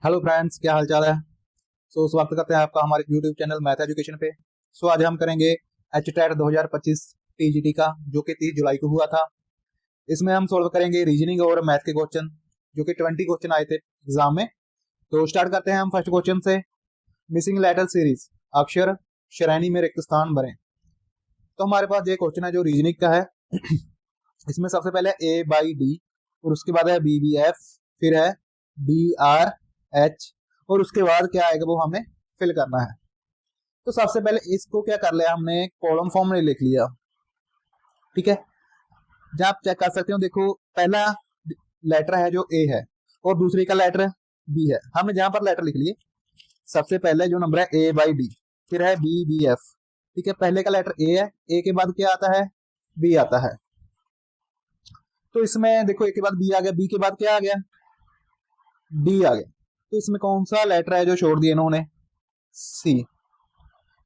Hello friends, क्या हाल चाल है। स्वागत करते हैं आपका हमारे यूट्यूब चैनल मैथ एजुकेशन पे। आज हम करेंगे एचटेट 2025 टीजीटी का, जो कि 30 जुलाई को हुआ था। इसमें हम सॉल्व करेंगे रीजनिंग और मैथ के क्वेश्चन, जो कि 20 क्वेश्चन आए थे एग्जाम में। तो स्टार्ट करते हैं हम फर्स्ट क्वेश्चन से। मिसिंग लेटर सीरीज, अक्षर श्रेणी में रिक्त स्थान भरें। तो हमारे पास ये क्वेश्चन है जो रीजनिंग का है। इसमें सबसे पहले ए बाई डी, और उसके बाद है बी बी एफ, फिर है डी आर एच, और उसके बाद क्या आएगा वो हमें फिल करना है। तो सबसे पहले इसको क्या कर लिया हमने, कॉलम फॉर्म में लिख लिया। ठीक है, जहां आप चेक कर सकते हो, देखो पहला लेटर है जो ए है और दूसरी का लेटर बी है। हमने जहां पर लेटर लिख लिए, सबसे पहले जो नंबर है ए बाई डी, फिर है बी बी एफ। ठीक है, पहले का लेटर ए है, ए के बाद क्या आता है, बी आता है। तो इसमें देखो ए के बाद बी आ गया, बी के बाद क्या आ गया, डी आ गया। तो इसमें कौन सा लेटर है जो छोड़ दिया इन्होंने, सी।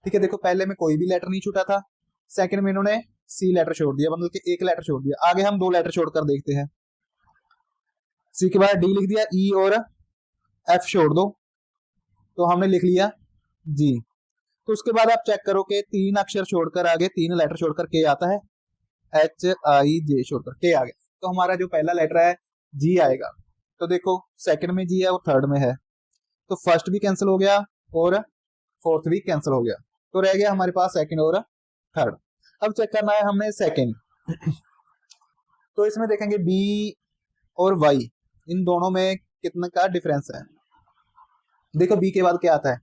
ठीक है, देखो पहले में कोई भी लेटर नहीं छूटा था, सेकंड में इन्होंने सी लेटर छोड़ दिया, मतलब कि एक लेटर छोड़ दिया। आगे हम दो लेटर छोड़कर देखते हैं। सी के बाद डी लिख दिया, ई और एफ छोड़ दो, तो हमने लिख लिया जी। तो उसके बाद आप चेक करो कि तीन अक्षर छोड़कर आगे, तीन लेटर छोड़कर के आता है, एच आई जे छोड़कर के आ गया। तो हमारा जो पहला लेटर है जी आएगा। तो देखो सेकंड में जी है और थर्ड में है, तो फर्स्ट भी कैंसिल हो गया और फोर्थ भी कैंसिल हो गया। तो रह गया हमारे पास सेकंड और थर्ड। अब चेक करना है हमने सेकंड। तो इसमें देखेंगे बी और वाई, इन दोनों में कितने का डिफरेंस है। देखो बी के बाद क्या आता है,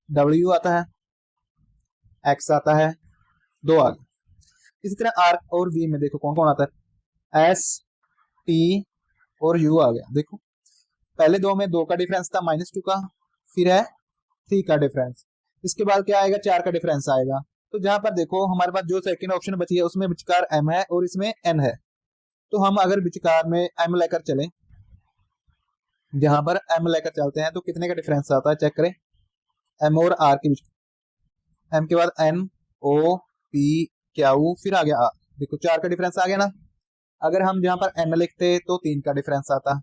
डब्ल्यू आता है, एक्स आता है, दो आ गए। इसी तरह आर और वी में देखो कौन कौन आता है, एस टी और यू आ गया। देखो पहले दो में दो का डिफरेंस था, -2 का, फिर है 3 का डिफरेंस। इसके बाद क्या आएगा, 4 का डिफरेंस आएगा। तो जहां पर देखो हमारे पास जो सेकंड ऑप्शन बची है उसमें विचकार एम है और इसमें एन है। तो हम अगर विचकार में एम लेकर चलें, जहां पर एम लेकर चलते हैं, तो कितने का डिफरेंस आता है चेक करें, एम और आर के बीच। एम के बाद एन ओ पी क्यू, फिर आ गया आर। देखो 4 का डिफरेंस आ गया ना। अगर हम जहां पर एन लिखते तो 3 का डिफरेंस आता।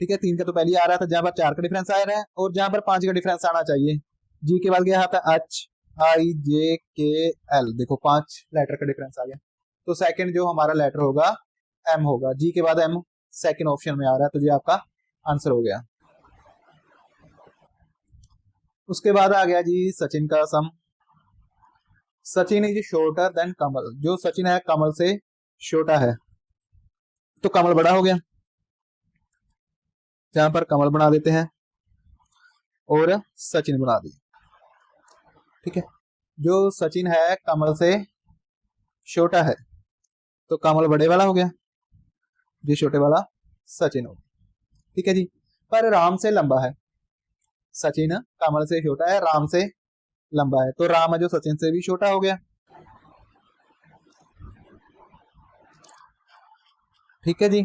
ठीक है, 3 का तो पहले आ रहा था, जहां पर 4 का डिफरेंस आ रहा है, और जहां पर 5 का डिफरेंस आना चाहिए। जी के बाद गया था एच आई जे के एल, देखो 5 लेटर का डिफरेंस आ गया। तो सेकंड जो हमारा लेटर होगा एम होगा। जी के बाद एम सेकंड ऑप्शन में आ रहा है, तो ये आपका आंसर हो गया। उसके बाद आ गया जी सचिन का सम। Sachin is shorter than Kamal, जो सचिन है कमल से छोटा है। तो कमल बड़ा हो गया, जहां पर कमल बना देते हैं और सचिन बना दिए। ठीक है, जो सचिन है कमल से छोटा है, तो कमल बड़े वाला हो गया, जो छोटे वाला सचिन हो गया। ठीक है जी, पर राम से लंबा है। सचिन कमल से छोटा है, राम से लंबा है, तो राम है जो सचिन से भी छोटा हो गया। ठीक है जी,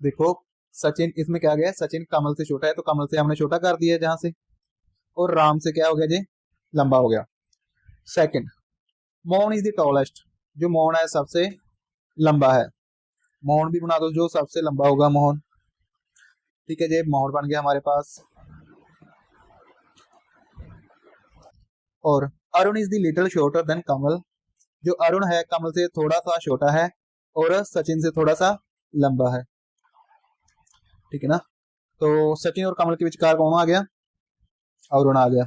देखो सचिन इसमें क्या गया, सचिन कमल से छोटा है, तो कमल से हमने छोटा कर दिया जहां से, और राम से क्या हो गया जी, लंबा हो गया। Second, Mohan is the tallest, जो मोहन है सबसे लंबा है। मोहन भी बना दो, जो सबसे लंबा होगा मोहन। ठीक है जी, मोहन बन गया हमारे पास। और Arun is the little shorter than Kamal, जो अरुण है कमल से थोड़ा सा छोटा है और सचिन से थोड़ा सा लंबा है। ठीक है ना, तो सचिन और कमल के विचकार कौन आ गया, अरुण आ गया।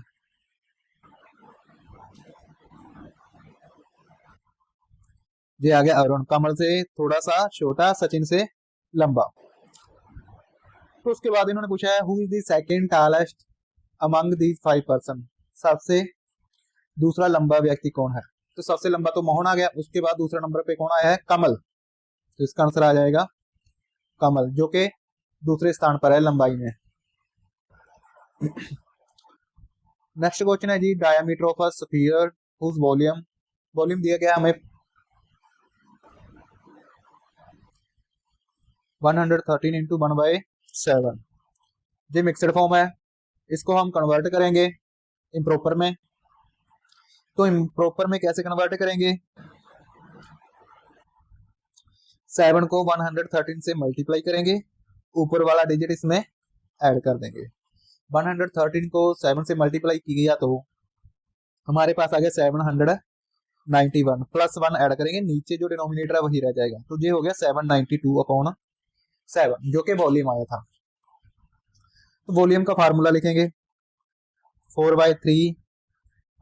ये आ गया अरुण, कमल से थोड़ा सा छोटा, सचिन से लंबा। तो उसके बाद इन्होंने पूछा है who is the second tallest among the 5 person, सबसे दूसरा लंबा व्यक्ति कौन है। तो सबसे लंबा तो मोहन आ गया, उसके बाद दूसरा नंबर पे कौन आया है, कमल। तो इसका आंसर आ जाएगा कमल, जो कि दूसरे स्थान पर है लंबाई में। नेक्स्ट क्वेश्चन है जी, diameter of a sphere whose volume, volume दिया गया हमें 113 इंटू 1/7। ये मिक्सड फॉर्म है, इसको हम कन्वर्ट करेंगे इम्प्रॉपर में। तो इम्प्रॉपर में कैसे कन्वर्ट करेंगे, 7 को 113 से मल्टीप्लाई करेंगे, ऊपर वाला डिजिट इसमें ऐड कर देंगे। 113 को 7 से मल्टीप्लाई किया तो हमारे पास आ गया 791 प्लस 1 ऐड करेंगे, नीचे जो डिनोमिनेटर है वही रह जाएगा, तो ये हो गया 792/7 जो कि वॉल्यूम आया था। तो वॉल्यूम का फार्मूला लिखेंगे 4/3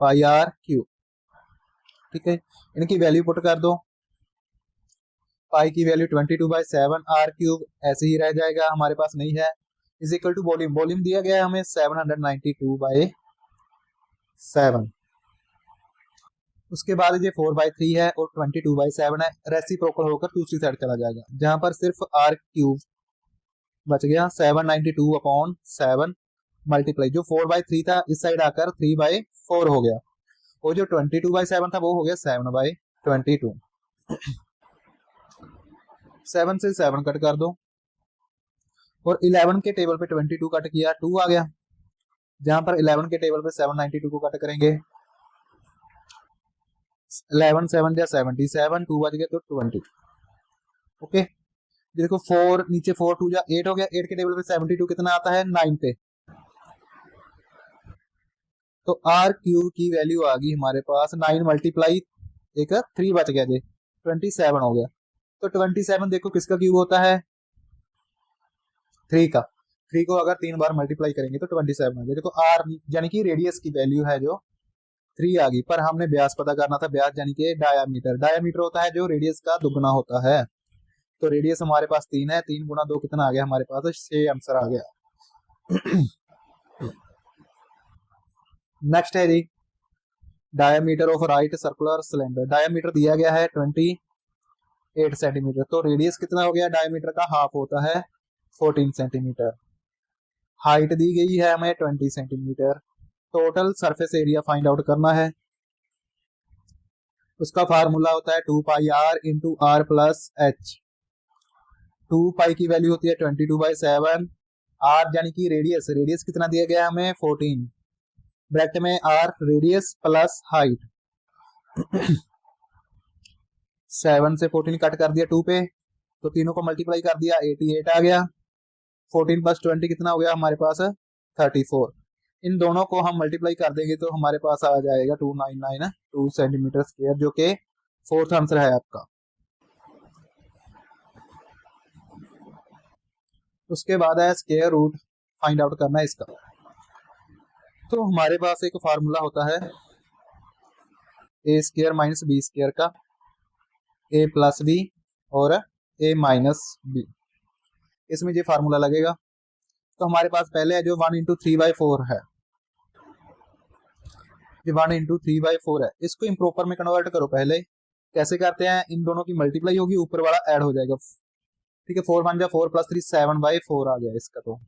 πr³। ठीक है, इनकी वैल्यू पुट कर दो, पाई की वैल्यू 22/7, r³ ऐसे ही रह जाएगा, हमारे पास नहीं है, is equal to volume, volume दिया गया है हमें 792/7। उसके बाद ये 4/3 है और 22/7 है, रेसिप्रोकल होकर दूसरी साइड चला जाएगा, जहां पर सिर्फ r³ बच गया 792/7 मल्टीप्लाई, जो 4/3 था इस साइड आकर 3/4 हो गया, और जो 22/7 था वो हो गया 7/22। 7 से 7 कट कर दो, और 11 के टेबल पे 22 कट किया, 2 आ गया, जहां पर 11 के टेबल पे 792 को कट करेंगे, 11 7 या 77, 2 बच गया तो 20। ओके, देखो 4 नीचे 4 2 या 8 हो गया, 8 के टेबल पे 72 कितना आता है 9 पे, तो r³ की वैल्यू आ गई हमारे पास 9 मल्टीप्लाई एक 3 बच गया जी, 27 हो गया। तो 27 देखो किसका क्यूब होता है, 3 का, 3 को अगर 3 बार मल्टीप्लाई करेंगे तो 27 आ जाएगा, तो r यानी कि रेडियस की वैल्यू है जो 3 आ गई, पर हमने व्यास पता करना था, व्यास यानी कि डायामीटर, डायामीटर होता है जो रेडियस का दुगना होता है, तो रेडियस हमारे पास 3 है, 3 गुना 2 कितना आ गया हमारे पास 6 आंसर आ गया। नेक्स्ट है जी diameter of right circular cylinder, diameter दिया गया है 28 सेंटीमीटर, तो रेडियस कितना हो गया डायामीटर का, हाफ होता है 14 सेंटीमीटर, हाइट दी गई है हमें 20 centimetre, total surface area find out करना है, उसका फार्मूला होता है 2πr into r plus h, 2π की वैल्यू होती है 22/7, r यानी कि रेडियस, रेडियस कितना दिया गया है हमें 14, ब्रैकेट में r रेडियस प्लस हाइट, 7 से 14 कट कर दिया 2 पे, तो तीनों को मल्टीप्लाई कर दिया 88 आ गया, 14 प्लस 20 कितना हो गया हमारे पास 34, इन दोनों को हम मल्टीप्लाई कर देंगे तो हमारे पास आ जाएगा 299 सेंटीमीटर स्क्वायर, जो कि 4th आंसर है आपका। उसके बाद है स्क्वायर रूट फाइंड आउट करना है इसका, तो हमारे पास एक फार्मूला होता है a² माइनस b² का, a प्लस b और a माइनस b, इसमें ये फार्मूला लगेगा, तो हमारे पास पहले है जो 1 इंटू 3/4 है, ये 1 इंटू 3/4 है, इसको इम्प्रॉपर में कन्वर्ट करो, पहले कैसे करते हैं, इन दोनों की मल्टीप्लाई होगी, ऊपर वाला ऐड हो जाएगा, ठीक है, 4 1 जा 4 प्लस 3 7/4 आ गया इसका, तो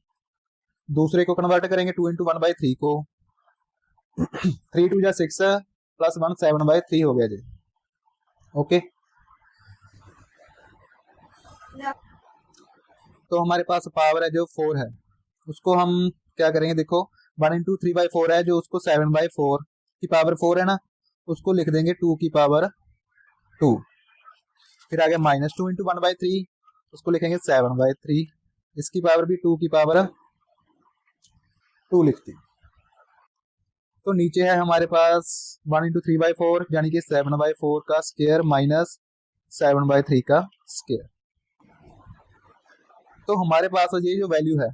दूसरे को कन्वर्ट करेंगे 2 इंटू 1/3 को, 3 2 जा 6 प्लस 1 7/3 हो गया जी। ओके, तो हमारे पास पावर है जो 4 है, उसको हम क्या करेंगे, देखो 1 इंटू 3/4 है जो, उसको 7/4 की पावर 4 है ना, उसको लिख देंगे 2 की पावर 2, फिर आगे माइनस 2 इंटू 1/3, उसको लिखेंगे 7/3, इसकी पावर भी 2 की पावर 2 लिखती, तो नीचे है हमारे पास 1 इंटू 3/4 यानी कि 7/4 का स्क्वायर माइनस 7/3 का स्क्वायर, तो हमारे पास ये जो वैल्यू है,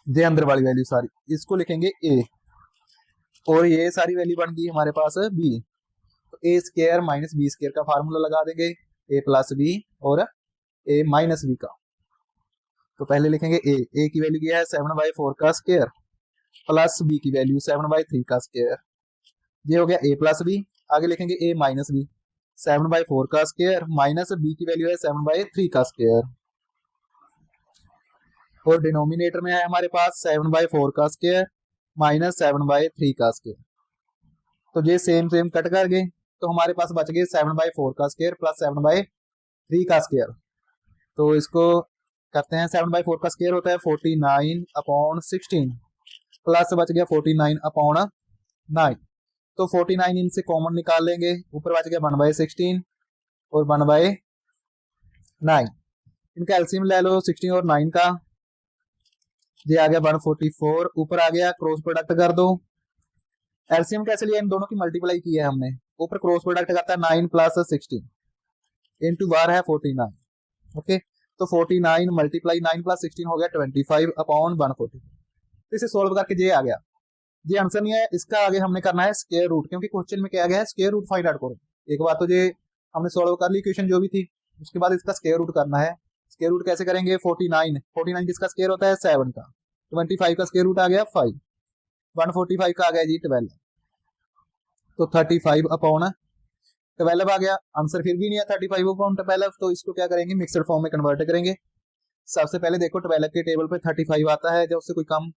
ये अंदर वाली वैल्यू सारी, इसको लिखेंगे a, और ये सारी वैल्यू बन गई हमारे पास b, तो a² माइनस b² का फार्मूला लगा देंगे, a प्लस b और a माइनस b का, तो पहले लिखेंगे a की वैल्यू क्या है 7/4 का स्क्वायर प्लस b की वैल्यू 7/3 का स्क्वायर, ये हो गया a प्लस b, आगे लिखेंगे a माइनस b, 7/4 का स्क्वायर माइनस b की वैल्यू है 7/3 का स्क्वायर, और डिनोमिनेटर में है हमारे पास 7/4 का स्क्वायर माइनस 7/3 का स्क्वायर, तो ये सेम सेम कट कर गए, तो हमारे पास बच गए 7/4 का स्क्वायर प्लस 7/3 का स्क्वायर, तो इसको करते हैं, 7/4 का स्क्वायर होता है 49/16 प्लस बच गया 49/9, तो 49 इनसे कॉमन निकाल लेंगे, ऊपर बच गया 1/16 और 1/9, इनका एलसीएम ले लो 16 और 9 का, ये आ गया 144, ऊपर आ गया, क्रॉस प्रोडक्ट कर दो। एलसीएम कैसे लिया, इन दोनों की मल्टीप्लाई की है हमने। ऊपर क्रॉस प्रोडक्ट करता है 9 + 16 इंटू बार है 49। ओके, तो 49 मल्टीप्लाई 9 + 16 हो गया 25 अपॉन 140। तो इसे सोल्व करके ये आ गया। ये आंसर नहीं है, इसका आगे हमने करना है स्क्वायर रूट, क्योंकि क्वेश्चन में क्या गया है, स्क्वायर रूट फाइंड आउट करो। एक बार तो ये हमने सोल्व कर ली इक्वेशन जो भी थी, उसके बाद इसका स्क्वायर रूट करना है। स्क्वायर रूट कैसे करेंगे, 49 किसका स्क्वायर होता है 7 का, 25 का स्क्वायर रूट आ गया 5, 145 का आ गया जी 12, तो 35 अपॉन 12 आ गया। आंसर फिर भी नहीं है 35 अपॉन 12, तो इसको क्या करेंगे, मिक्सड फॉर्म में कन्वर्ट करेंगे। सबसे पहले देखो 12 के टेबल पे 35 आता है, जब उससे कोई कम,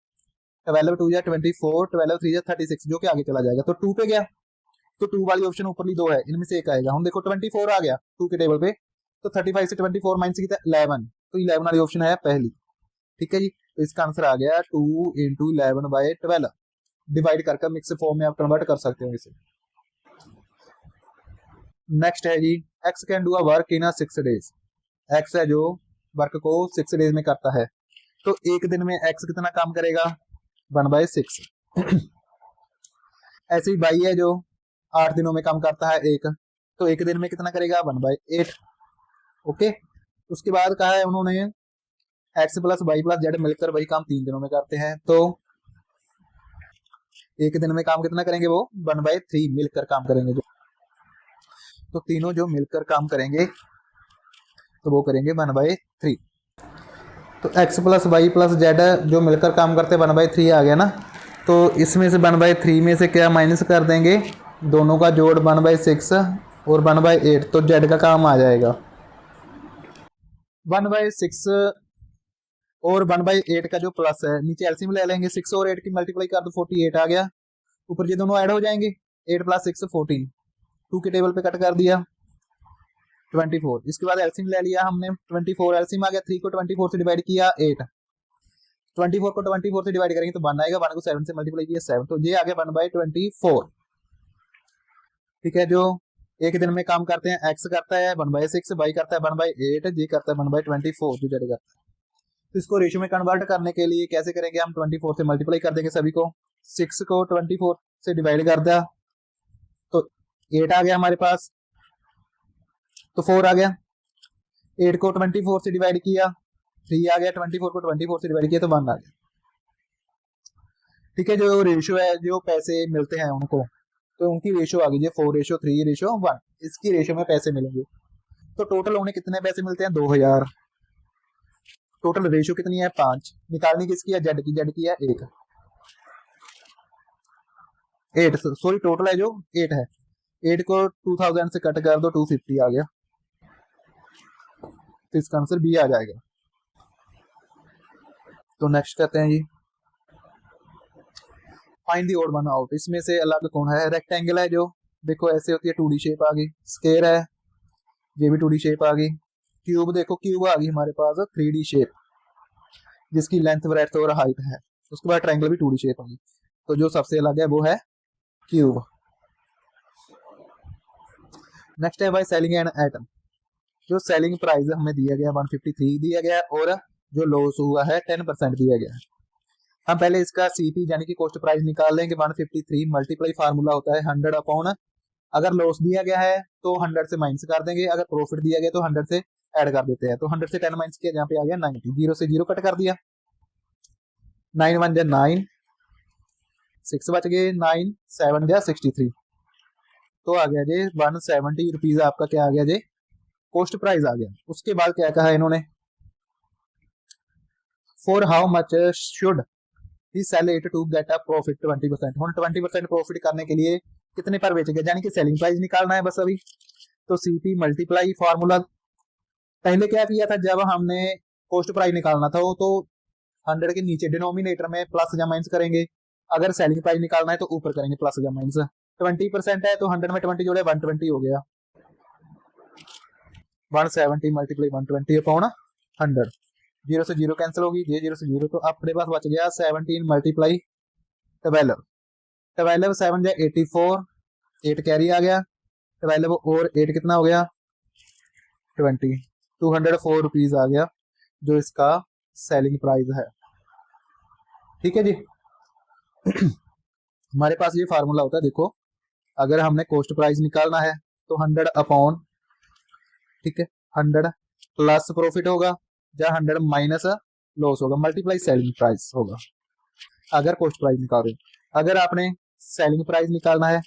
12 2 या 24, 12 3 या 36, जो कि आगे चला जाएगा, तो 2 पे गया, तो 2 वाली ऑप्शन ऊपरली 2 है, इनमें से एक आएगा। हम देखो 24 आ गया 2 के टेबल पे, तो 35 से 24 माइनस कितना 11, तो 11 वाली ऑप्शन है पहली। ठीक है जी, तो इसका आंसर आ गया 2 × 11/12। डिवाइड करके मिक्स फॉर्म में आप कन्वर्ट कर सकते हो इसे। नेक्स्ट है जी, X can do a work in 6 days. X है जो वर्क को 6 डेज में करता है, तो एक दिन में एक्स कितना काम करेगा, 1/6। ऐसे ही वाई है जो 8 दिनों में काम करता है एक, तो एक दिन में कितना करेगा 1/8। ओके, उसके बाद कहा है उन्होंने x + y + z मिलकर वही काम 3 दिनों में करते हैं, तो एक दिन में काम कितना करेंगे, वो 1/3 मिलकर काम करेंगे जो, तो तीनों जो मिलकर काम करेंगे तो वो करेंगे 1/3। तो x + y + z जो मिलकर काम करते हैं 1/3 आ गया ना, तो इसमें से 1/3 में से क्या माइनस कर देंगे, दोनों का जोड़ 1/6 और 1/8, तो z का काम आ जाएगा 1/6 और 1/8 का जो प्लस है, नीचे एलसीएम ले लेंगे, 6 और 8 की मल्टीप्लाई कर दो 48 आ गया, ऊपर ये दोनों ऐड हो जाएंगे, 8 + 6 14, 2 के टेबल पे कट कर दिया 24। इसके बाद एलसीएम ले लिया हमने, 24 एलसीएम आ गया, 3 को 24 से डिवाइड किया 8, 24 को 24 से डिवाइड करेंगे तो 1 आएगा, 1 को 7 से मल्टीप्लाई किया 7, तो ये आ गया 1/24। ठीक है, जो एक दिन में काम करते हैं, एक्स करता है 1/6, वाई करता है 1/8, जी करता है 1/24, जो जेड करता है। तो इसको रेशियो में कन्वर्ट करने के लिए कैसे करेंगे, हम 24 से मल्टीप्लाई कर देंगे सभी को, 6 को 24 से डिवाइड कर दिया तो 8 आ गया हमारे पास, तो 4 आ गया, 8 को 24 से डिवाइड किया 3 आ गया, 24 को 24 से डिवाइड किया तो 1 आ गया। ठीक है, जो रेशियो है, जो पैसे मिलते हैं उनको, तो उनकी रेशियो आ गई है 4:3:1, इसकी रेशियो में पैसे मिलेंगे। तो टोटल उन्हें कितने पैसे मिलते हैं, 2000। टोटल रेशियो कितनी है 5, निकालनी किसकी है, जेड की है 1, 8 सॉरी टोटल है जो 8 है, 8 को 2000 से कट कर दो 250 आ गया, तो इसका आंसर बी आ जाएगा। तो नेक्स्ट करते हैं जी, find the odd one out. इसमें से अलग कौन है, रेक्टेंगल है जो, देखो ऐसे होती है 2D शेप आ गई, स्क्वायर है ये भी 2D शेप आ गई, क्यूब देखो क्यूब आ गई हमारे पास 3D शेप जिसकी लेंथ ब्रेड्थ और हाइट है, उसके बाद ट्रायंगल भी 2D शेप आ गई, तो जो सबसे अलग है वो है क्यूब। नेक्स्ट है भाई सेलिंग एंड एटम। जो सेलिंग प्राइस हमें दिया गया 153 दिया गया और जो लॉस हुआ है 10% दिया गया है। हम पहले इसका सीपी यानी कि कॉस्ट प्राइस निकाल लेंगे, 153 मल्टीप्लाई फार्मूला होता है 100 अपॉन, अगर लॉस दिया गया है तो 100 से माइनस कर देंगे, अगर प्रॉफिट दिया गया तो 100 से ऐड कर देते हैं, तो 100 से 10 माइनस किया, यहाँ पे आ गया 90, 0 से 0 कट कर दिया, 9 1 जा 9, 6 बच गए, 9 7 जा 63, तो आ गया जी 170 रुपीज आपका क्या आ गया जी, कॉस्ट प्राइस आ गया। उसके बाद क्या कहा इन्होंने, for how much should he sell it to get a profit 20%, हम 20% प्रॉफिट करने के लिए कितने पर बेचेंगे, यानी कि सेलिंग प्राइस निकालना है बस अभी। तो सीपी मल्टीप्लाई फार्मूला पहले क्या किया था, जब हमने कॉस्ट प्राइस निकालना था वो तो 100 के नीचे डिनोमिनेटर में प्लस या माइनस करेंगे, अगर सेलिंग प्राइस निकालना है तो ऊपर करेंगे प्लस या माइनस, 20% है तो 100 में 20 जोड़े 120 हो गया, 170 मल्टीप्लाई 120 अपॉन 100, 0 से 0 कैंसिल होगी, ये 0 से 0, तो अपने पास बच गया 17 मल्टीप्लाई 12, 12 7 जा 84, 8 कैरी आ गया, 12 और 8 कितना हो गया 20, 204 रुपीज आ गया जो इसका सेलिंग प्राइस है। ठीक है जी। हमारे पास ये फार्मूला होता है, देखो अगर हमने कॉस्ट प्राइस निकालना है तो 100 अपॉन, ठीक है, 100 प्लस प्रॉफिट होगा या 100 माइनस लॉस होगा, मल्टीप्लाई सेलिंग प्राइस होगा अगर कॉस्ट प्राइस निकाल रहे हो। अगर आपने सेलिंग प्राइस निकालना है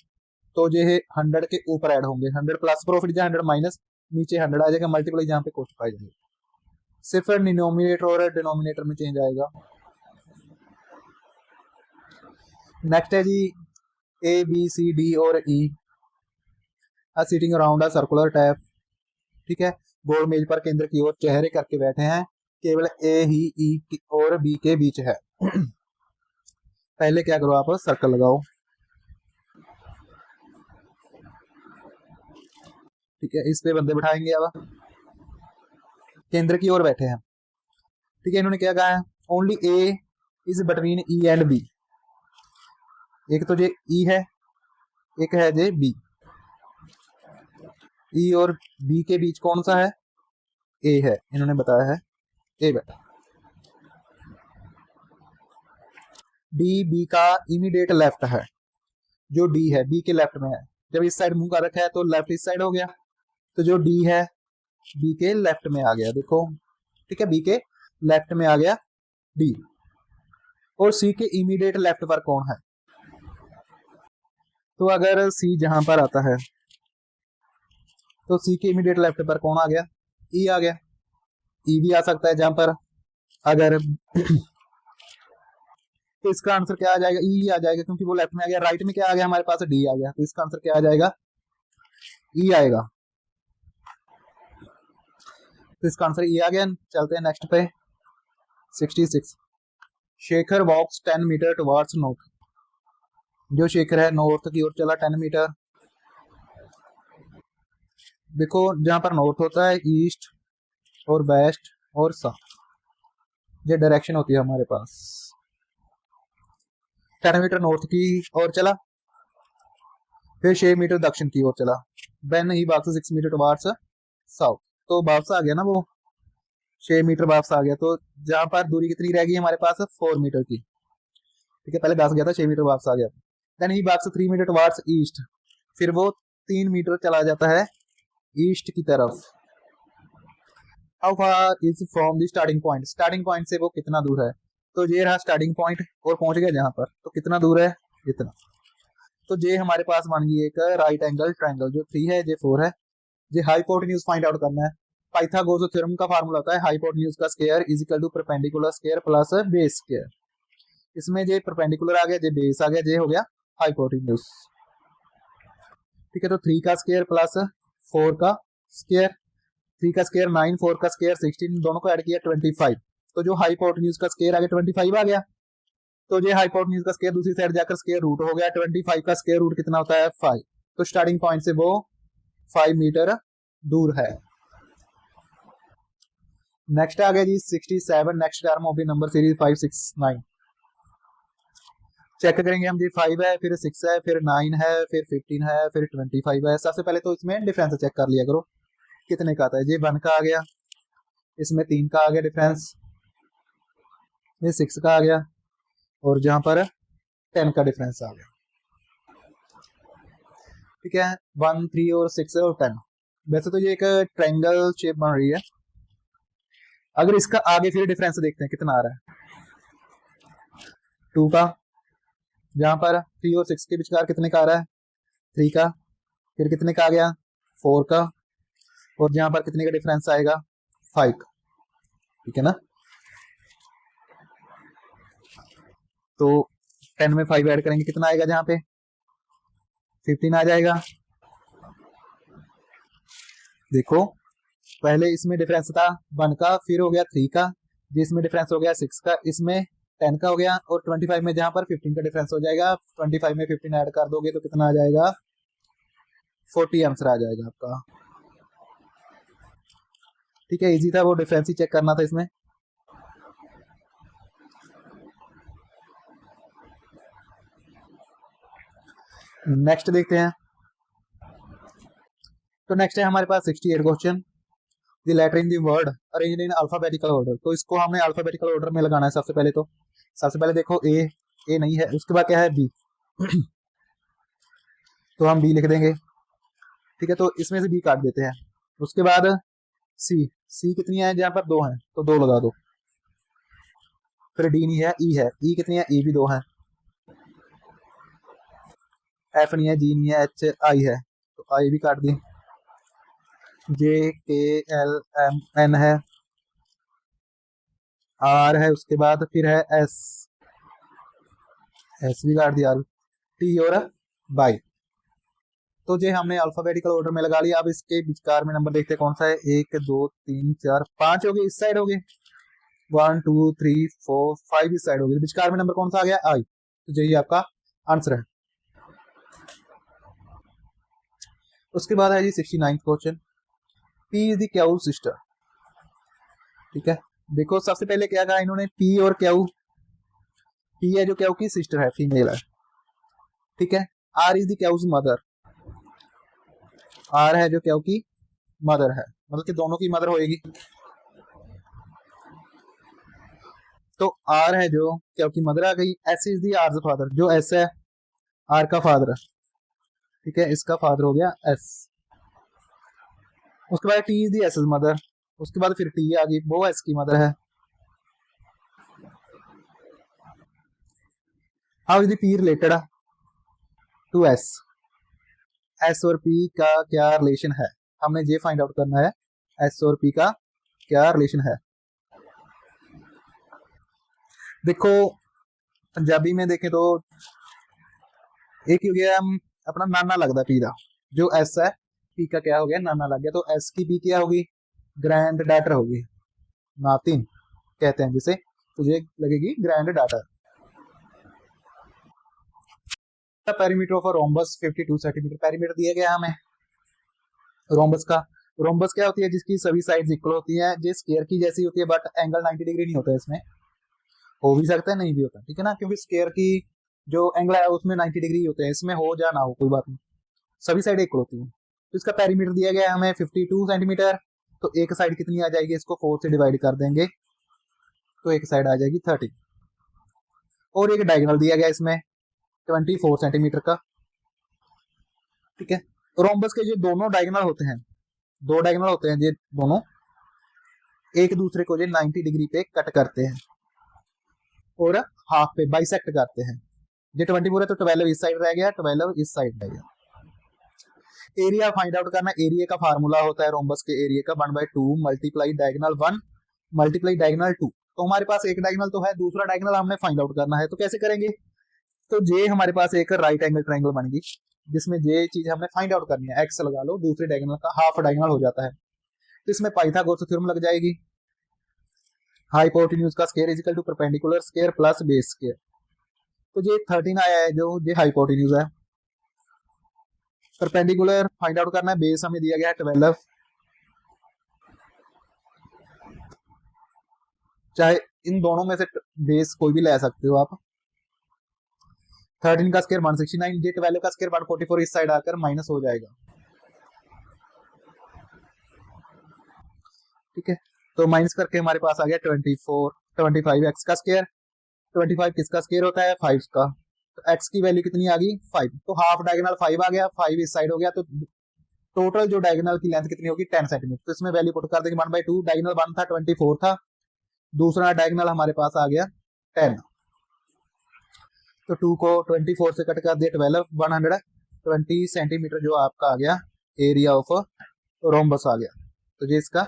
तो ये 100 के ऊपर ऐड होंगे, 100 प्लस प्रॉफिट या 100 माइनस, नीचे 100 आ जाएगा, मल्टीप्लाई जहाँ पे कॉस्ट प्राइस है, सिर्फ डिनोमिनेटर और डिनोमिनेटर में चेंज आएगा। नेक्स्ट है जी ए बी सी डी और E R sitting around a circular tap, ठीक है, गोल मेज पर केंद्र की ओर चेहरे करके बैठे हैं, केवल ए ही ई और बी के बीच है। पहले क्या करो, आप सर्कल लगाओ, ठीक है, इस पे बंदे बिठाएंगे, अब केंद्र की ओर बैठे हैं, ठीक है, इन्होंने क्या कहा है, only A is between E and B, एक तो ये ई है, एक है जे बी, ई और बी के बीच कौन सा है, ए है, इन्होंने बताया है ए बेटा। डी बी का इमीडिएट लेफ्ट है, जो डी है बी के लेफ्ट में है, जब इस साइड मुंह का रखा है तो लेफ्ट इस साइड हो गया, तो जो डी है बी के लेफ्ट में आ गया, देखो, ठीक है, बी के लेफ्ट में आ गया डी। और सी के इमीडिएट लेफ्ट पर कौन है, तो अगर सी जहां पर आता है तो सी के इमीडिएट लेफ्ट पर कौन आ गया, ई आ गया, ई भी आ सकता है जहां पर, अगर तो इसका आंसर क्या आ जाएगा, ई आ जाएगा, क्योंकि वो लेफ्ट में आ गया। राइट में क्या आ गया हमारे पास, डी आ गया, तो इसका आंसर क्या आ जाएगा, ई आएगा, तो इसका आंसर ई आ गया। चलते हैं नेक्स्ट पे 66। शेखर वॉक्स 10 मीटर टुवर्ड्स नॉर्थ, जो शेखर है नॉर्थ की ओर चला 10 मीटर, देखो जहां पर नॉर्थ होता है ईस्ट और वेस्ट और साउथ, ये डायरेक्शन होती है हमारे पास। 10 मीटर नॉर्थ की ओर चला, फिर 6 मीटर दक्षिण की ओर चला, देन ही वापस 6 मीटर टुवर्ड्स साउथ, तो वापस आ गया ना, वो 6 मीटर वापस आ गया, तो जहां पर दूरी कितनी रह गई हमारे पास 4 मीटर की, ठीक है, पहले 10 गया था, 6 मीटर वापस आ गया, देन ही वापस 3 मीटर टुवर्ड्स ईस्ट, फिर वो 3 मीटर चला जाता है ईस्ट की तरफ। How far is from the starting point, starting point से वो कितना दूर है, तो ये रहा स्टार्टिंग पॉइंट और पहुंच गया जहां पर, तो कितना दूर है, इतना, तो ये हमारे पास बन गई एक राइट एंगल ट्रायंगल, जो 3 है ये 4 है, ये हाइपोटेन्यूज फाइंड आउट करना है। पाइथागोरस थ्योरम का फार्मूला होता है हाइपोटेन्यूज का square is equal to perpendicular square plus base square, इसमें ये परपेंडिकुलर आ गया, ये बेस आ गया, ये हो गया हाइपोटेन्यूज, ठीक है, तो 3 का स्क्वायर प्लस 4 का स्क्वायर, 3 का स्क्वायर 9, 4 का स्क्वायर 16, दोनों को ऐड किया 25, तो जो हाइपोटेन्यूज का स्क्वायर आ गया 25 आ गया, तो ये हाइपोटेन्यूज का स्क्वायर दूसरी साइड जाकर स्क्वायर रूट हो गया, 25 का स्क्वायर रूट कितना होता है 5, तो स्टार्टिंग पॉइंट से वो 5 मीटर दूर है। नेक्स्ट आ गया जी 67, next term of the number series 5 6 9, check करेंगे हम जी, 5 है, फिर 6 है, फिर 9 है, फिर 15 है, फिर 25 है। सबसे पहले तो इसमें डिफरेंस चेक कर लिया करो कितने का आता है, ये 1 का आ गया, इसमें 3 का आ गया डिफरेंस, ये 6 का आ गया, और जहां पर 10 का डिफरेंस आ गया, ठीक है, 1 3 और 6 और 10। वैसे तो ये एक ट्रायंगल शेप बन रही है, अगर इसका आगे फिर डिफरेंस देखते हैं कितना आ रहा है, 2 का, जहां पर 3 और 6 के विचकार कितने का आ रहा है, 3 का, फिर कितने का आ गया 4 का, और जहां पर कितने का डिफरेंस आएगा 5 का, ठीक है ना, तो 10 में 5 ऐड करेंगे कितना आएगा, जहां पे 15 आ जाएगा। देखो पहले इसमें डिफरेंस था 1 का, फिर हो गया 3 का, जिसमें डिफरेंस हो गया 6 का, इसमें 10 का हो गया, और 25 में जहां पर 15 का डिफरेंस हो जाएगा, 25 में 15 ऐड कर दोगे तो कितना आ जाएगा 40 आंसर आ जाएगा आपका, ठीक है, इजी था, वो डिफरेंस ही चेक करना था इसमें। नेक्स्ट देखते हैं, तो नेक्स्ट है हमारे पास 68 question, the letter in the word arranged in alphabetical order, तो इसको हमने अल्फाबेटिकल ऑर्डर में लगाना है सबसे पहले, तो सबसे पहले देखो ए नहीं है, उसके बाद क्या है बी तो हम बी लिख देंगे। ठीक है, तो इसमें से बी काट देते हैं। उसके बाद सी कितनी है, जहाँ पर 2 हैं तो 2 लगा दो। फिर डी नहीं है, ई है, ई कितनी है, ई भी 2 है। एफ नहीं है, जी नहीं है, एच आई है तो आई भी काट दी। जे के एल एम एन है, आर है, उसके बाद फिर है एस, एस भी काट दिया। टी और बाई। तो जे हमने अल्फाबेटिकल ऑर्डर में लगा लिया। अब इसके विचार में नंबर देखते हैं कौन सा है। 1 2 3 4 5 हो गए, इस साइड हो गए। 1 2 3 4 5 इस साइड हो गए। विचार में नंबर कौन सा आ गया, आई। तो यही आपका आंसर है। उसके बाद है जी 69 question, P is the Q sister. ठीक है, देखो सबसे पहले क्या कहा इन्होंने, पी और क्यू। पी है जो क्यू की सिस्टर है, फीमेल है। ठीक है, R is the Q's mother. R है जो क्यू की मदर है, मतलब कि दोनों की मदर होएगी। तो आर है जो क्यू की मदर आ गई। S is the R father, जो एस है आर का फादर है। ठीक है, इसका फादर हो गया एस। उसके बाद T is the S mother. उसके बाद फिर टी आ गई, वो एस की मदर है। How is the P related to S. S और पी का क्या रिलेशन है, हमने ये फाइंड आउट करना है, एस और पी का क्या रिलेशन है। देखो पंजाबी में देखें तो एक हो गया अपना नाना लगता पी का, जो एस है, पी का क्या हो गया, नाना लग गया। तो एस की पी क्या होगी, ग्रैंड डॉटर होगी, नातिन कहते हैं जिसे, तो ये लगेगी grand daughter. Perimeter of rhombus 52 centimetre perimeter दिया गया हमें रोम्बस का। रोम्बस क्या होती है, जिसकी सभी साइड्स इक्वल होती हैं, जो स्क्वायर की जैसी होती है, बट एंगल 90 डिग्री नहीं होता है इसमें, हो भी सकता है नहीं भी होता। ठीक है ना, क्योंकि स्क्वायर की जो एंगल है उसमें 90 डिग्री होते हैं, इसमें हो या ना हो कोई बात नहीं, सभी साइड इक्वल होती है। तो इसका पेरीमीटर दिया गया है हमें 52 सेंटीमीटर। तो एक साइड कितनी आ जाएगी, इसको 4 से डिवाइड कर देंगे तो एक साइड आ जाएगी 30। और एक डायगोनल दिया गया इसमें 24 सेंटीमीटर का। ठीक है, रोम्बस के जो दोनों डायगोनल होते हैं, 2 डायगोनल होते हैं, ये दोनों एक दूसरे को ये 90 डिग्री पे कट करते हैं और हाफ पे बाइसेक्ट करते हैं। ये 24 है तो 12 इस साइड रह गया, 12 इस साइड रह गया। एरिया फाइंड आउट करना, एरिया का फार्मूला होता है रोम्बस के एरिया का 1/2 मल्टीप्लाई डायगोनल 1 मल्टीप्लाई डायगोनल 2। तो हमारे पास एक डायगोनल तो है, दूसरा डायगोनल हमने फाइंड आउट करना है, तो कैसे करेंगे। तो ये हमारे पास एक राइट एंगल ट्रायंगल बन गई, जिसमें ये चीज हमने फाइंड आउट करनी है। एक्स लगा लो, दूसरे डायगोनल का हाफ डायगोनल हो जाता है, तो इसमें पाइथागोरस थ्योरम लग जाएगी। हाइपोटेन्यूज का square is equal to perpendicular square plus base square. तो ये 13 आया है, जो ये हाइपोटेन्यूज है। परपेंडिकुलर फाइंड आउट करना है, बेस हमें दिया गया है 12। चाहे इन दोनों में से बेस कोई भी ले सकते हो आप। 13 का स्क्वायर 169, ये 12 का स्क्वायर 144 इस साइड आकर माइनस हो जाएगा। ठीक है, तो माइनस करके हमारे पास आ गया 25 एक्स का स्क्वायर। 25 किसका स्क्वायर होता है, 5 का। तो एक्स की वैल्यू कितनी आ गई, 5। तो हाफ डायगोनल 5 आ गया, 5 इस साइड हो गया, तो टोटल जो डायगोनल की लेंथ कितनी होगी, 10 सेंटीमीटर। तो इसमें वैल्यू पुट कर देंगे 1/2। डायगोनल 1 था, 24 था, दूसरा डायगोनल हमारे पास आ गया 10। तो 2 को 24 से कट कर दिया 12, 120 सेंटीमीटर जो आपका आ गया एरिया ऑफ रोम्बस आ गया। तो ये इसका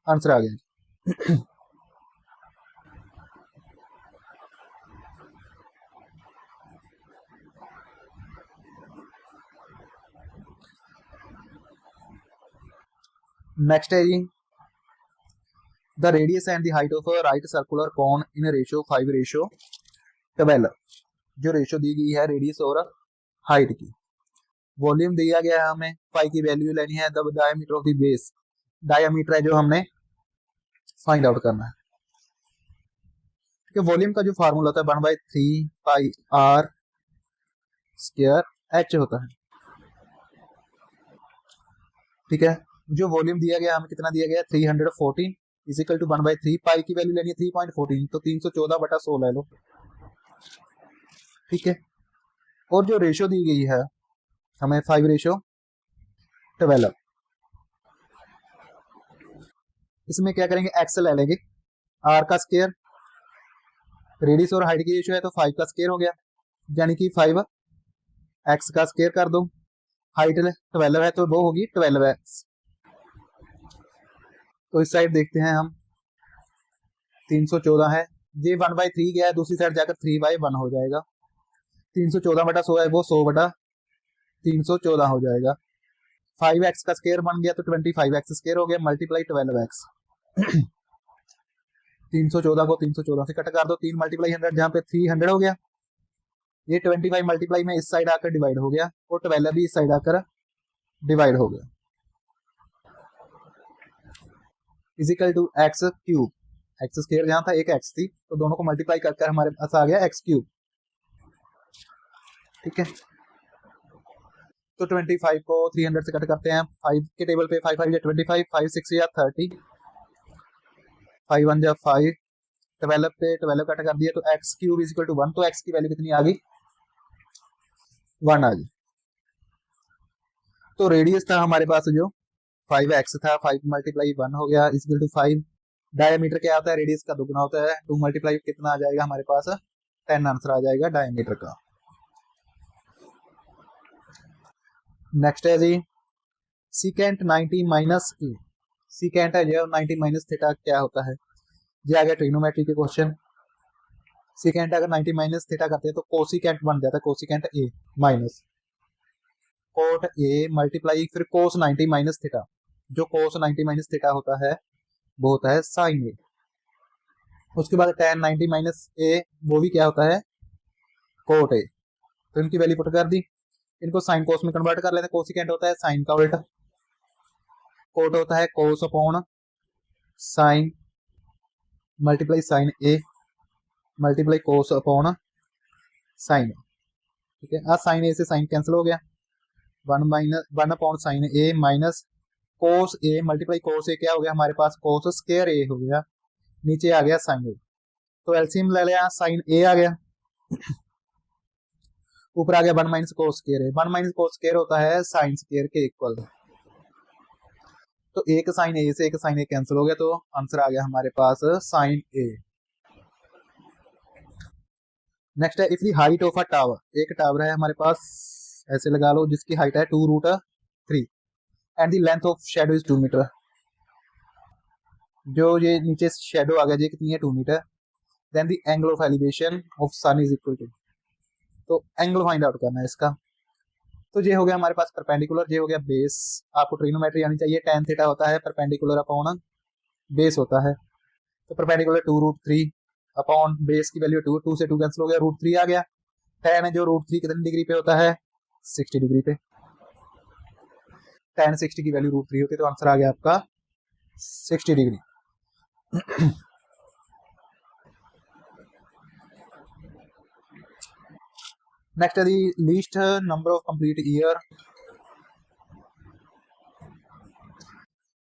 आंसर आ गया। नेक्स्ट है जी, the radius and the height of a right circular cone in ratio 5:12। जो रेशियो दी गई है रेडियस और हाइट की। वॉल्यूम दिया गया है हमें, पाई की वैल्यू लेनी है। The diameter of the base, diameter है जो हमने फाइंड आउट करना है। ठीक है, वॉल्यूम का जो फार्मूला होता है 1/3 पाई आर स्क्वायर एच होता है। ठीक है, जो वॉल्यूम दिया गया हमें कितना दिया गया, 314 इजिकल टू 1/3 पाई की वैल्यू लेनी है 3.14, तो 314/100 ले लो। ठीक है। और जो रेशो दी गई है हमें 5:12, इसमें क्या करेंगे, एक्स ले लेंगे, आर का स्केयर, रेडियस और हाइट की रेशो है तो 5 का स्केयर हो गया, यानी कि 5 एक्स का स्केयर कर दो, हाइट 12 है तो वो होगी 12x। तो इस साइड देखते हैं हम, 314 है, ये 1/3 गया है, दूसरी साइड जाकर 3/1 हो जाएगा। 314/100 है वो 100/314 हो जाएगा। 5x का स्केयर बन गया तो 25x स्केयर हो गया, मल्टीप्लाई 12x। 314 को 314 से कट कर दो, 3 × 100 जहाँ पे 300 हो गया, ये 25 मल्टीप्लाई में इस साइड आकर डिवाइड हो गया और 12 भी इस साइड आकर डिवाइड हो गया, is equal to x³ x square जहां था एक एक्स थी तो दोनों को मल्टीप्लाई करके हमारे पास आ गया x³। ठीक है, तो 25 को 300 से कट करते हैं, 5 के टेबल पे 5 5 25, 5 6 या 30, 5 1 या 5, 12 पे 12 कट कर दिया तो x³ इजिकल टू 1, तो x की वैल्यू कितनी आ गई, 1 आ गई। तो रेडियस था हमारे पास जो 5x था, 5 × 1 हो गया इजिकल टू 5। डायमीटर क्या होता है, रेडियस का दुगना होता है, 2 × कितना आ जाएगा हमारे पास, 10 आंसर आ जाएगा डायमीटर का। नेक्स्ट है जी सीकेंट 90 माइनस ए, सीकेंट है जो 90 माइनस थीटा क्या होता है, ये आ गया ट्रिग्नोमेट्री के क्वेश्चन। सीकेंट अगर 90 माइनस थीटा करते हैं तो कोसिकेंट बन जाता है, cosecant A minus cot A multiply फिर कोस 90 माइनस थीटा, जो कोस 90 माइनस थीटा होता है वो होता है साइन ए। उसके बाद tan 90 माइनस ए वो भी क्या होता है, कोट ए। तो इनकी वैल्यू पुट कर दी, इनको साइन कोस में कन्वर्ट कर लेते हैं, कोसिकेंट होता है साइन का उल्टा, कोट होता है cos upon sine multiply sine A multiply cos upon sine. ठीक है, आज साइन ए से साइन कैंसिल हो गया, 1 अपॉन साइन ए माइनस कोस ए मल्टीप्लाई कोस ए क्या हो गया हमारे पास, कोस स्केयर ए हो गया, नीचे आ गया साइन ए, तो एलसीएम ले लिया, साइन ए आ गया, ऊपर आ गया 1 - कोस स्केयर है, 1 - कोस स्केयर होता है साइन स्केयर के इक्वल। तो एक साइन ए से एक साइन ए कैंसिल हो गया, तो आंसर आ गया हमारे पास साइन ए। नेक्स्ट है if the height of a tower, एक टावर है हमारे पास ऐसे लगा लो जिसकी हाइट है 2√3 and the length of shadow is 2 metre, जो ये नीचे शेडो आ गया ये कितनी है 2 metre, then the angle of elevation of sun is equal to, तो एंगल फाइंड आउट करना है इसका। तो ये हो गया हमारे पास परपेंडिकुलर, ये हो गया बेस, आपको ट्रिग्नोमेट्री आनी चाहिए, tan थीटा होता है परपेंडिकुलर अपॉन बेस होता है, तो परपेंडिकुलर 2√3 अपॉन बेस की वैल्यू 2, 2 से 2 कैंसिल हो गया, √3 आ गया, tan है जो √3 कितनी डिग्री पे होता है 60 डिग्री पे, tan 60 की वैल्यू √3 होती है, तो आंसर आ गया आपका 60 डिग्री। नेक्स्ट है the least number of complete year,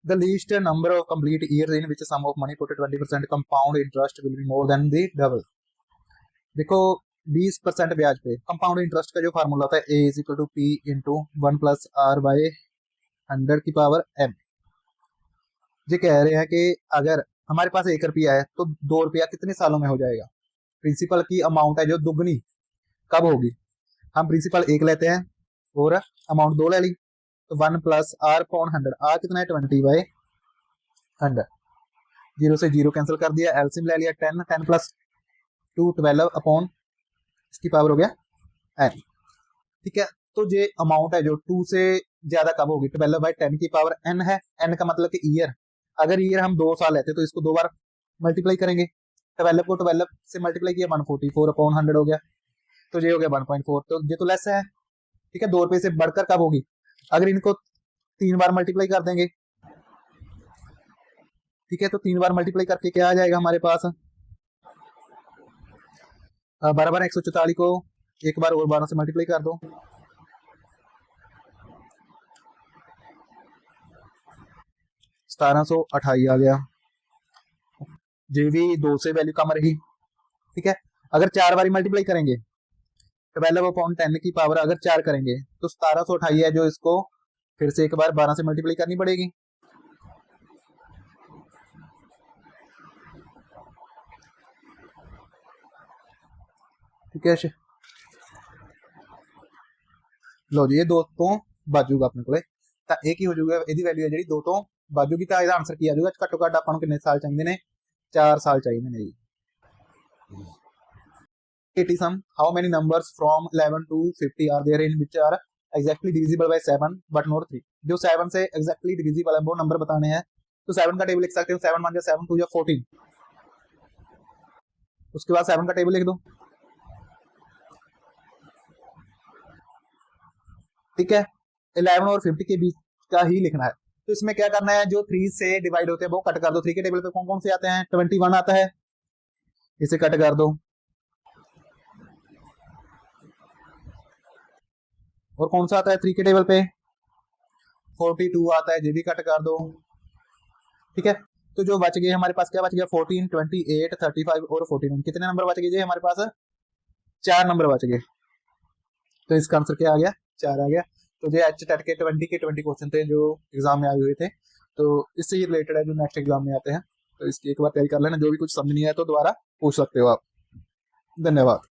the least number of complete years in which sum of money put at 20% compound interest will be more than the double। देखो 20% ब्याज पे compound interest का जो formula होता है a = p × 1 + r/100⁻m। ये कह रहे हैं कि अगर हमारे पास 1 रुपया है तो 2 रुपया कितने सालों में हो जाएगा, प्रिंसिपल की अमाउंट है जो दुगनी कब होगी, हम प्रिंसिपल 1 लेते हैं और अमाउंट 2 ले ली, तो 1 + r/100, r कितना है 20/100, 0 से 0 कैंसिल कर दिया, एलसीएम ले लिया 10, 10 + 2 12 अपॉन इसकी पावर हो गया n। ठीक है, तो ये अमाउंट है जो 2 से ज्यादा कब होगी, 12/10 की पावर n है, n का मतलब कि ईयर, अगर ईयर हम 2 साल लेते तो इसको 2 बार मल्टीप्लाई करेंगे, 12 को 12 से मल्टीप्लाई किया 144/100 हो गया, तो ये हो गया 1.4, तो ये तो लेस है। ठीक है, 2 रुपए से बढ़कर कब होगी, अगर इनको 3 बार मल्टीप्लाई कर देंगे, ठीक है, तो 3 बार मल्टीप्लाई करके क्या आ जाएगा हमारे पास, 12 बार 144 को एक बार और 12 से मल्टीप्लाई कर दो, 1728 आ गया, ये भी 2 से वैल्यू कम रही। ठीक है, अगर 4 बार मल्टीप्लाई करेंगे 12/10 की पावर अगर 4 करेंगे तो 1728 है, जो इसको फिर से एक बार 12 से मल्टीप्लाई करनी पड़ेगी। ठीक है, लो जी, ये दो तो बाजूगा अपने को एक ही हो जाऊगा। यदि वैल्यू है जी दो तो बाजूगी, तो ਇਹਦਾ आंसर की आ जाऊगा। घट्टो घट ਆਪਾਂ ਨੂੰ कितने साल चाहिए ने? 4 साल चाहिए ने जी। 80 sum, how many numbers from 11 to 50 are there in which are exactly divisible by 7 but not 3? जो 7 से exactly divisible है वो नंबर बताने हैं, तो 7 का टेबल लिख सकते हो। 7 1 7 2 14। उसके बाद 7 का टेबल लिख दो। ठीक है, 11 और 50 के बीच का ही लिखना है। तो इसमें क्या करना है, जो 3 से डिवाइड होते हैं वो कट कर दो। 3 के टेबल पे कौन कौन से आते हैं? 21 आता है, इसे कट कर दो। और कौन सा आता है 3 के टेबल पे? 42 आता है, ये भी कट कर दो। ठीक है, तो जो बच गए हमारे पास, क्या बच गया? 14 28 35 और 14। कितने नंबर बच गए जी हमारे पास? 4 नंबर बच गए। तो इसका आंसर क्या आ गया? 4 आ गया। तो ये HTET के 20 क्वेश्चन थे जो एग्जाम में आए हुए थे, तो इससे ही रिलेटेड है जो नेक्स्ट एग्जाम में आते हैं। तो इसकी एक बार तैयारी कर लेना, जो भी कुछ समझ नहीं आया तो दोबारा पूछ सकते हो आप। धन्यवाद।